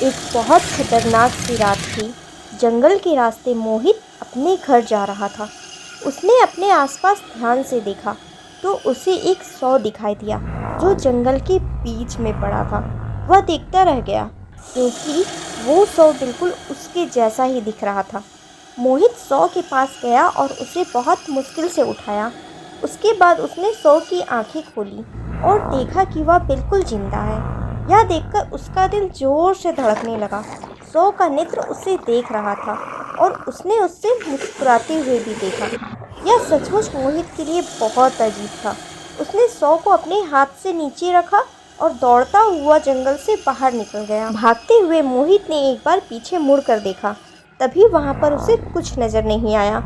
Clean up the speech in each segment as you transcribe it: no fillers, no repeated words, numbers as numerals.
एक बहुत खतरनाक सी रात थी। जंगल के रास्ते मोहित अपने घर जा रहा था। उसने अपने आसपास ध्यान से देखा तो उसे एक सौ दिखाई दिया जो जंगल के बीच में पड़ा था। वह देखता रह गया क्योंकि वो सौ बिल्कुल उसके जैसा ही दिख रहा था। मोहित सौ के पास गया और उसे बहुत मुश्किल से उठाया। उसके बाद उसने सौ की आंखें खोली और देखा कि वह बिल्कुल जिंदा है। यह देखकर उसका दिल जोर से धड़कने लगा। सौ का नेत्र उसे देख रहा था और उसने उससे मुस्कुराते हुए भी देखा। यह सचमुच मोहित के लिए बहुत अजीब था। उसने सौ को अपने हाथ से नीचे रखा और दौड़ता हुआ जंगल से बाहर निकल गया। भागते हुए मोहित ने एक बार पीछे मुड़कर देखा, तभी वहां पर उसे कुछ नजर नहीं आया।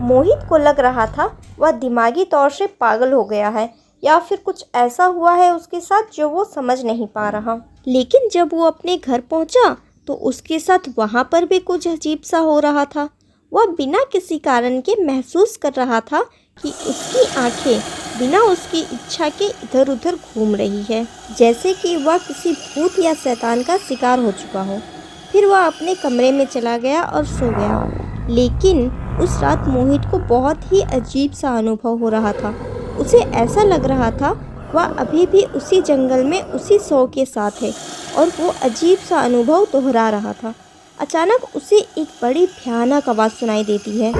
मोहित को लग रहा था वह दिमागी तौर से पागल हो गया है या फिर कुछ ऐसा हुआ है उसके साथ जो वो समझ नहीं पा रहा। लेकिन जब वो अपने घर पहुंचा तो उसके साथ वहां पर भी कुछ अजीब सा हो रहा था। वह बिना किसी कारण के महसूस कर रहा था कि उसकी आंखें बिना उसकी इच्छा के इधर उधर घूम रही है, जैसे कि वह किसी भूत या शैतान का शिकार हो चुका हो। फिर वह अपने कमरे में चला गया और सो गया। लेकिन उस रात मोहित को बहुत ही अजीब सा अनुभव हो रहा था। उसे ऐसा लग रहा था वह अभी भी उसी जंगल में उसी सौ के साथ है और वो अजीब सा अनुभव दोहरा रहा था। अचानक उसे एक बड़ी भयानक आवाज़ सुनाई देती है।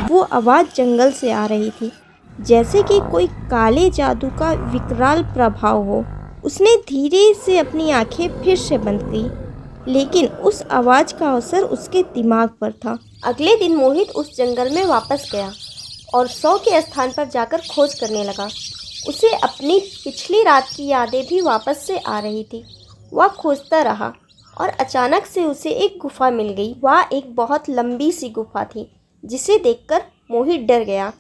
वो आवाज़ जंगल से आ रही थी, जैसे कि कोई काले जादू का विकराल प्रभाव हो। उसने धीरे से अपनी आंखें फिर से बंद की, लेकिन उस आवाज़ का असर उसके दिमाग पर था। अगले दिन मोहित उस जंगल में वापस गया और सौ के स्थान पर जाकर खोज करने लगा। उसे अपनी पिछली रात की यादें भी वापस से आ रही थी। वह खोजता रहा और अचानक से उसे एक गुफा मिल गई। वह एक बहुत लंबी सी गुफा थी जिसे देखकर मोहित डर गया।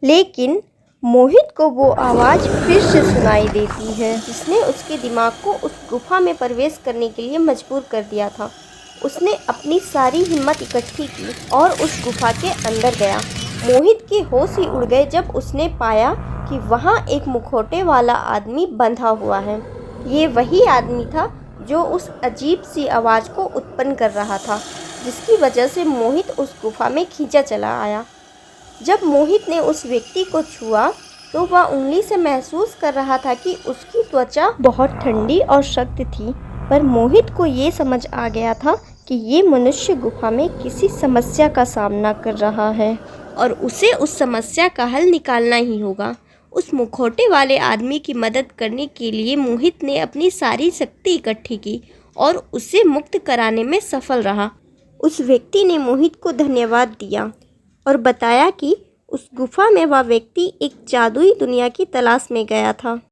लेकिन मोहित को वो आवाज़ फिर से सुनाई देती है जिसने उसके दिमाग को उस गुफा में प्रवेश करने के लिए मजबूर कर दिया था। उसने अपनी सारी हिम्मत इकट्ठी की और उस गुफा के अंदर गया। मोहित के होश ही उड़ गए जब उसने पाया कि वहाँ एक मुखौटे वाला आदमी बंधा हुआ है। ये वही आदमी था जो उस अजीब सी आवाज़ को उत्पन्न कर रहा था, जिसकी वजह से मोहित उस गुफा में खींचा चला आया। जब मोहित ने उस व्यक्ति को छुआ तो वह उंगली से महसूस कर रहा था कि उसकी त्वचा बहुत ठंडी और सख्त थी। पर मोहित को ये समझ आ गया था कि ये मनुष्य गुफा में किसी समस्या का सामना कर रहा है और उसे उस समस्या का हल निकालना ही होगा। उस मुखौटे वाले आदमी की मदद करने के लिए मोहित ने अपनी सारी शक्ति इकट्ठी की और उसे मुक्त कराने में सफल रहा। उस व्यक्ति ने मोहित को धन्यवाद दिया और बताया कि उस गुफा में वह व्यक्ति एक जादुई दुनिया की तलाश में गया था।